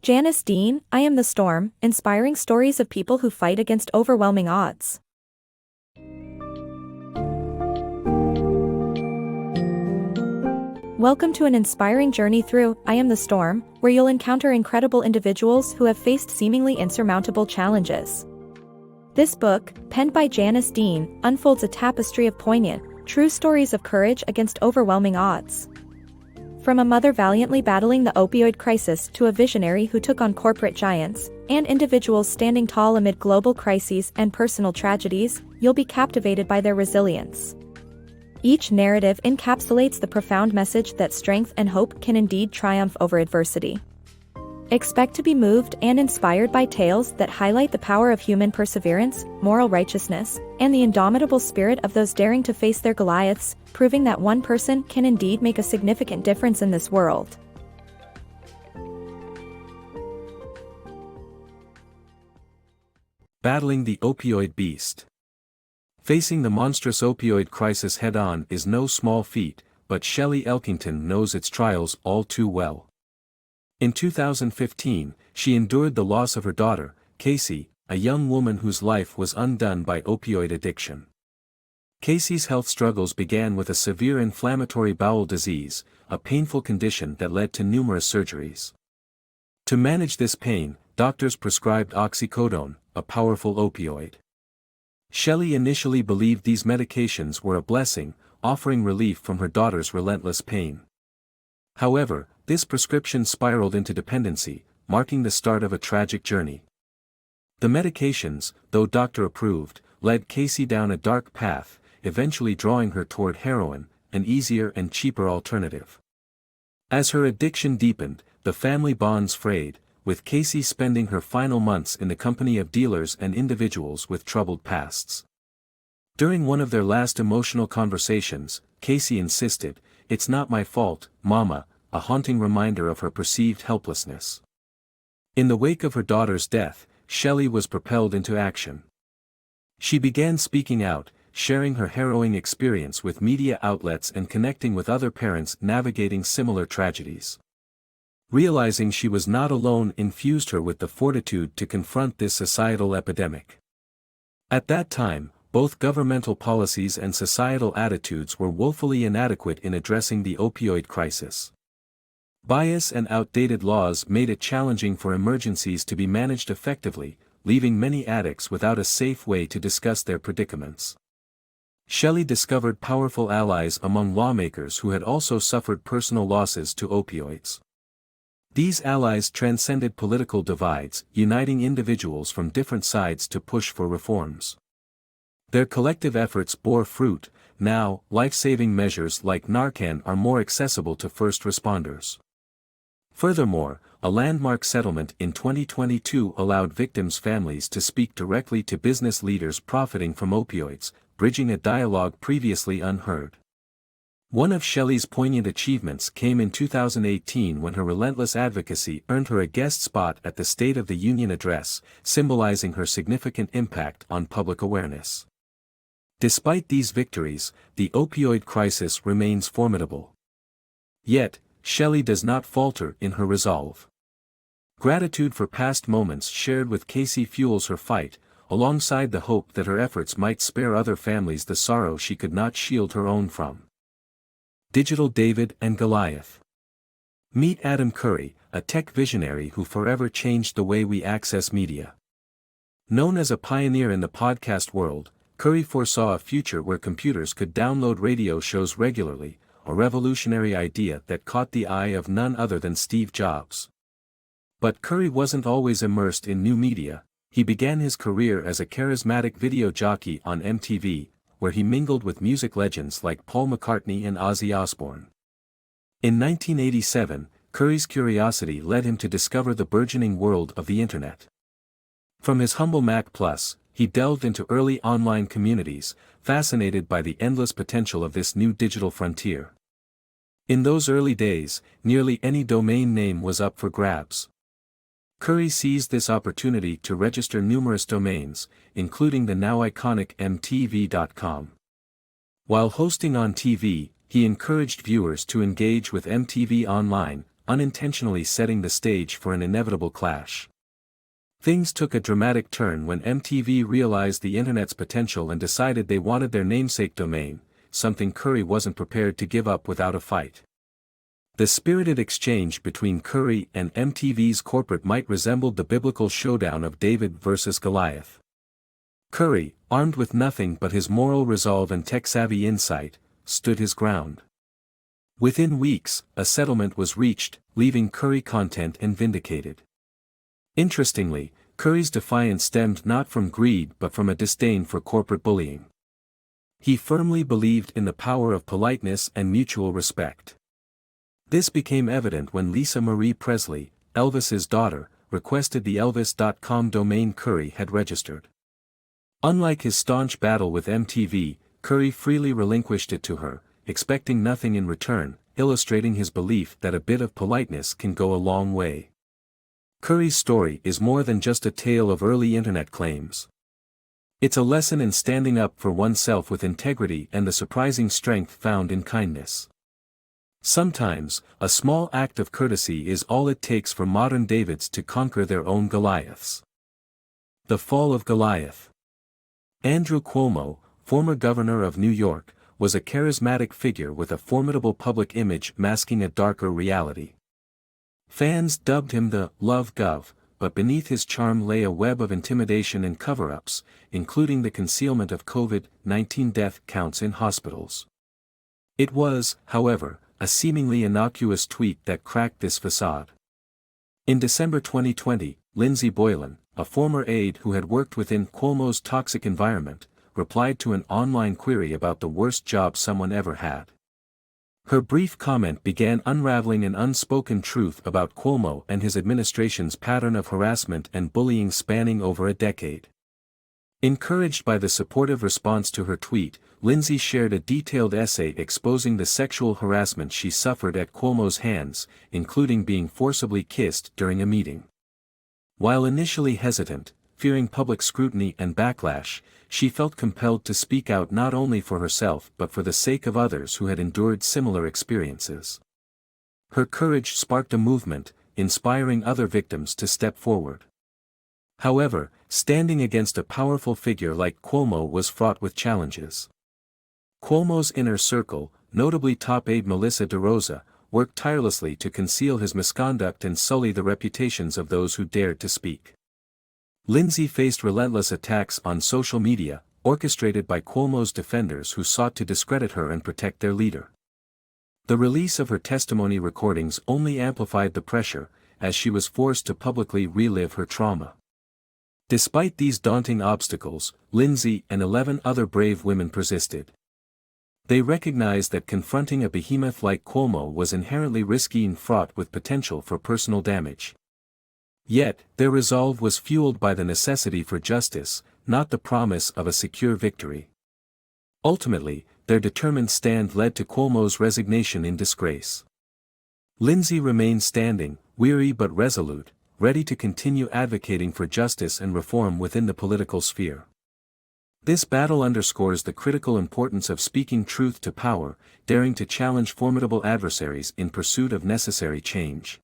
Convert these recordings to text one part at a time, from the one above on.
Janice Dean, I Am the Storm, inspiring stories of people who fight against overwhelming odds. Welcome to an inspiring journey through I Am the Storm, where you'll encounter incredible individuals who have faced seemingly insurmountable challenges. This book, penned by Janice Dean, unfolds a tapestry of poignant, true stories of courage against overwhelming odds. From a mother valiantly battling the opioid crisis to a visionary who took on corporate giants, and individuals standing tall amid global crises and personal tragedies, you'll be captivated by their resilience. Each narrative encapsulates the profound message that strength and hope can indeed triumph over adversity. Expect to be moved and inspired by tales that highlight the power of human perseverance, moral righteousness, and the indomitable spirit of those daring to face their Goliaths, proving that one person can indeed make a significant difference in this world. Battling the opioid beast. Facing the monstrous opioid crisis head-on is no small feat, but Shelley Elkington knows its trials all too well. In 2015, she endured the loss of her daughter, Casey, a young woman whose life was undone by opioid addiction. Casey's health struggles began with a severe inflammatory bowel disease, a painful condition that led to numerous surgeries. To manage this pain, doctors prescribed oxycodone, a powerful opioid. Shelley initially believed these medications were a blessing, offering relief from her daughter's relentless pain. However, this prescription spiraled into dependency, marking the start of a tragic journey. The medications, though doctor-approved, led Casey down a dark path, eventually drawing her toward heroin, an easier and cheaper alternative. As her addiction deepened, the family bonds frayed, with Casey spending her final months in the company of dealers and individuals with troubled pasts. During one of their last emotional conversations, Casey insisted, "It's not my fault, Mama," a haunting reminder of her perceived helplessness. In the wake of her daughter's death, Shelley was propelled into action. She began speaking out, sharing her harrowing experience with media outlets and connecting with other parents navigating similar tragedies. Realizing she was not alone infused her with the fortitude to confront this societal epidemic. At that time, both governmental policies and societal attitudes were woefully inadequate in addressing the opioid crisis. Bias and outdated laws made it challenging for emergencies to be managed effectively, leaving many addicts without a safe way to discuss their predicaments. Shelley discovered powerful allies among lawmakers who had also suffered personal losses to opioids. These allies transcended political divides, uniting individuals from different sides to push for reforms. Their collective efforts bore fruit. Now, life-saving measures like Narcan are more accessible to first responders. Furthermore, a landmark settlement in 2022 allowed victims' families to speak directly to business leaders profiting from opioids, bridging a dialogue previously unheard. One of Shelley's poignant achievements came in 2018 when her relentless advocacy earned her a guest spot at the State of the Union address, symbolizing her significant impact on public awareness. Despite these victories, the opioid crisis remains formidable. Yet, Shelley does not falter in her resolve. Gratitude for past moments shared with Casey fuels her fight, alongside the hope that her efforts might spare other families the sorrow she could not shield her own from. Digital David and Goliath. Meet Adam Curry, a tech visionary who forever changed the way we access media. Known as a pioneer in the podcast world, Curry foresaw a future where computers could download radio shows regularly, a revolutionary idea that caught the eye of none other than Steve Jobs. But Curry wasn't always immersed in new media. He began his career as a charismatic video jockey on MTV, where he mingled with music legends like Paul McCartney and Ozzy Osbourne. In 1987, Curry's curiosity led him to discover the burgeoning world of the Internet. From his humble Mac Plus, he delved into early online communities, fascinated by the endless potential of this new digital frontier. In those early days, nearly any domain name was up for grabs. Curry seized this opportunity to register numerous domains, including the now iconic mtv.com. While hosting on TV, he encouraged viewers to engage with MTV Online, unintentionally setting the stage for an inevitable clash. Things took a dramatic turn when MTV realized the internet's potential and decided they wanted their namesake domain, something Curry wasn't prepared to give up without a fight. The spirited exchange between Curry and MTV's corporate might resembled the biblical showdown of David versus Goliath. Curry, armed with nothing but his moral resolve and tech-savvy insight, stood his ground. Within weeks, a settlement was reached, leaving Curry content and vindicated. Interestingly, Curry's defiance stemmed not from greed but from a disdain for corporate bullying. He firmly believed in the power of politeness and mutual respect. This became evident when Lisa Marie Presley, Elvis's daughter, requested the Elvis.com domain Curry had registered. Unlike his staunch battle with MTV, Curry freely relinquished it to her, expecting nothing in return, illustrating his belief that a bit of politeness can go a long way. Curry's story is more than just a tale of early internet claims. It's a lesson in standing up for oneself with integrity and the surprising strength found in kindness. Sometimes, a small act of courtesy is all it takes for modern Davids to conquer their own Goliaths. The Fall of Goliath. Andrew Cuomo, former governor of New York, was a charismatic figure with a formidable public image masking a darker reality. Fans dubbed him the "Love Gov," but beneath his charm lay a web of intimidation and cover-ups, including the concealment of COVID-19 death counts in hospitals. It was, however, a seemingly innocuous tweet that cracked this facade. In December 2020, Lindsay Boylan, a former aide who had worked within Cuomo's toxic environment, replied to an online query about the worst job someone ever had. Her brief comment began unraveling an unspoken truth about Cuomo and his administration's pattern of harassment and bullying spanning over a decade. Encouraged by the supportive response to her tweet, Lindsay shared a detailed essay exposing the sexual harassment she suffered at Cuomo's hands, including being forcibly kissed during a meeting. While initially hesitant, fearing public scrutiny and backlash, she felt compelled to speak out not only for herself but for the sake of others who had endured similar experiences. Her courage sparked a movement, inspiring other victims to step forward. However, standing against a powerful figure like Cuomo was fraught with challenges. Cuomo's inner circle, notably top aide Melissa DeRosa, worked tirelessly to conceal his misconduct and sully the reputations of those who dared to speak. Lindsay faced relentless attacks on social media, orchestrated by Cuomo's defenders who sought to discredit her and protect their leader. The release of her testimony recordings only amplified the pressure, as she was forced to publicly relive her trauma. Despite these daunting obstacles, Lindsay and 11 other brave women persisted. They recognized that confronting a behemoth like Cuomo was inherently risky and fraught with potential for personal damage. Yet, their resolve was fueled by the necessity for justice, not the promise of a secure victory. Ultimately, their determined stand led to Cuomo's resignation in disgrace. Lindsay remained standing, weary but resolute, ready to continue advocating for justice and reform within the political sphere. This battle underscores the critical importance of speaking truth to power, daring to challenge formidable adversaries in pursuit of necessary change.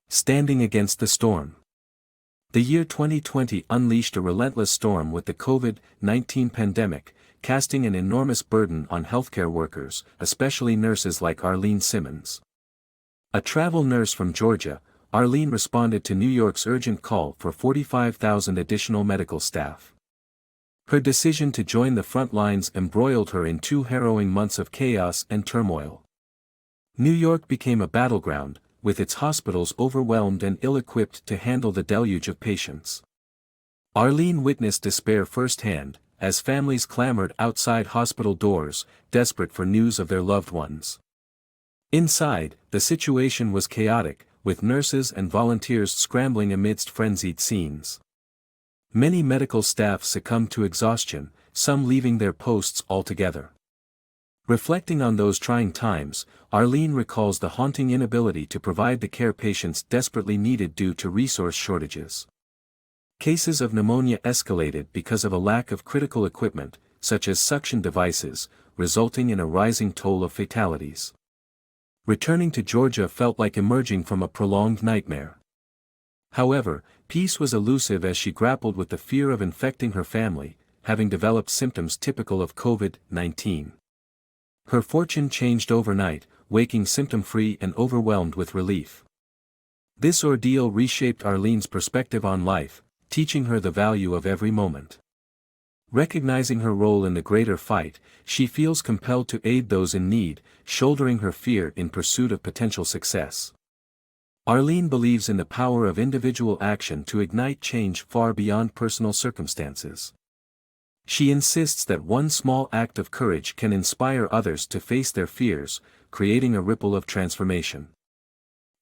Standing against the storm. The year 2020 unleashed a relentless storm with the COVID-19 pandemic, casting an enormous burden on healthcare workers, especially nurses like Arlene Simmons. A travel nurse from Georgia, Arlene responded to New York's urgent call for 45,000 additional medical staff. Her decision to join the front lines embroiled her in 2 harrowing months of chaos and turmoil. New York became a battleground, with its hospitals overwhelmed and ill-equipped to handle the deluge of patients. Arlene witnessed despair firsthand, as families clamored outside hospital doors, desperate for news of their loved ones. Inside, the situation was chaotic, with nurses and volunteers scrambling amidst frenzied scenes. Many medical staff succumbed to exhaustion, some leaving their posts altogether. Reflecting on those trying times, Arlene recalls the haunting inability to provide the care patients desperately needed due to resource shortages. Cases of pneumonia escalated because of a lack of critical equipment, such as suction devices, resulting in a rising toll of fatalities. Returning to Georgia felt like emerging from a prolonged nightmare. However, peace was elusive as she grappled with the fear of infecting her family, having developed symptoms typical of COVID-19. Her fortune changed overnight, waking symptom-free and overwhelmed with relief. This ordeal reshaped Arlene's perspective on life, teaching her the value of every moment. Recognizing her role in the greater fight, she feels compelled to aid those in need, shouldering her fear in pursuit of potential success. Arlene believes in the power of individual action to ignite change far beyond personal circumstances. She insists that one small act of courage can inspire others to face their fears, creating a ripple of transformation.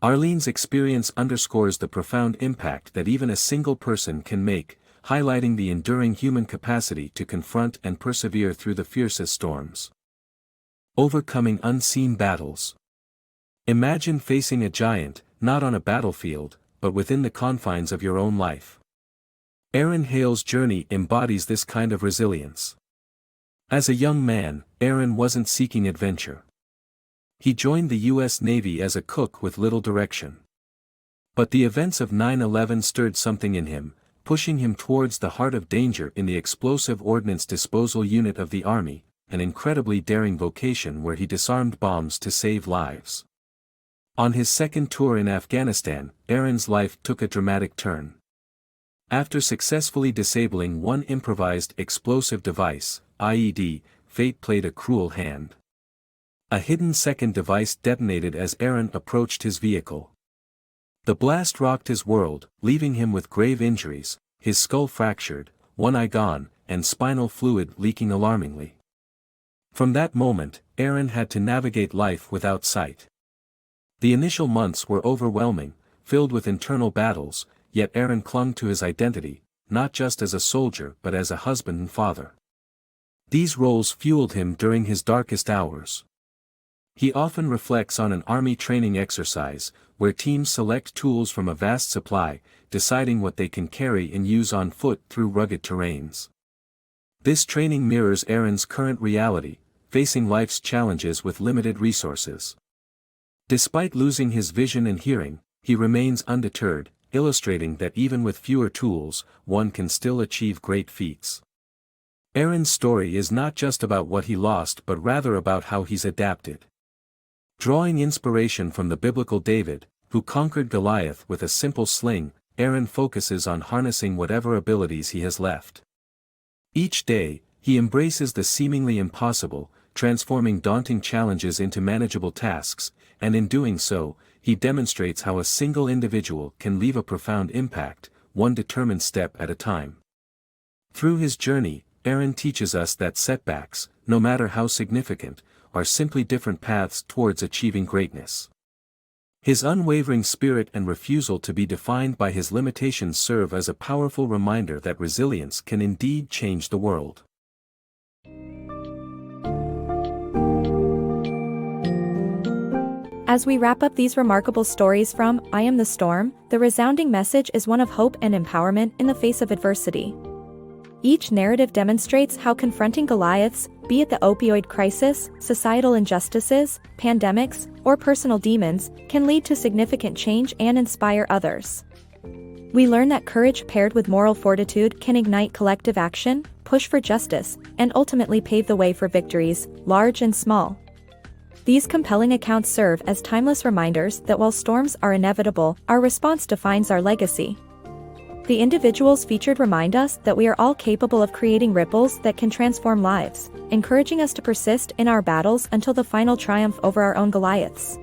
Arlene's experience underscores the profound impact that even a single person can make, highlighting the enduring human capacity to confront and persevere through the fiercest storms. Overcoming unseen battles. Imagine facing a giant, not on a battlefield, but within the confines of your own life. Aaron Hale's journey embodies this kind of resilience. As a young man, Aaron wasn't seeking adventure. He joined the U.S. Navy as a cook with little direction. But the events of 9/11 stirred something in him, pushing him towards the heart of danger in the Explosive Ordnance Disposal Unit of the Army, an incredibly daring vocation where he disarmed bombs to save lives. On his second tour in Afghanistan, Aaron's life took a dramatic turn. After successfully disabling one improvised explosive device, IED, fate played a cruel hand. A hidden second device detonated as Aaron approached his vehicle. The blast rocked his world, leaving him with grave injuries, his skull fractured, one eye gone, and spinal fluid leaking alarmingly. From that moment, Aaron had to navigate life without sight. The initial months were overwhelming, filled with internal battles, yet Aaron clung to his identity, not just as a soldier but as a husband and father. These roles fueled him during his darkest hours. He often reflects on an army training exercise, where teams select tools from a vast supply, deciding what they can carry and use on foot through rugged terrains. This training mirrors Aaron's current reality, facing life's challenges with limited resources. Despite losing his vision and hearing, he remains undeterred, illustrating that even with fewer tools, one can still achieve great feats. Aaron's story is not just about what he lost but rather about how he's adapted. Drawing inspiration from the biblical David, who conquered Goliath with a simple sling, Aaron focuses on harnessing whatever abilities he has left. Each day, he embraces the seemingly impossible, transforming daunting challenges into manageable tasks, and in doing so, he demonstrates how a single individual can leave a profound impact, one determined step at a time. Through his journey, Aaron teaches us that setbacks, no matter how significant, are simply different paths towards achieving greatness. His unwavering spirit and refusal to be defined by his limitations serve as a powerful reminder that resilience can indeed change the world. As we wrap up these remarkable stories from I Am the Storm, the resounding message is one of hope and empowerment in the face of adversity. Each narrative demonstrates how confronting Goliaths, be it the opioid crisis, societal injustices, pandemics, or personal demons, can lead to significant change and inspire others. We learn that courage paired with moral fortitude can ignite collective action, push for justice, and ultimately pave the way for victories, large and small. These compelling accounts serve as timeless reminders that while storms are inevitable, our response defines our legacy. The individuals featured remind us that we are all capable of creating ripples that can transform lives, encouraging us to persist in our battles until the final triumph over our own Goliaths.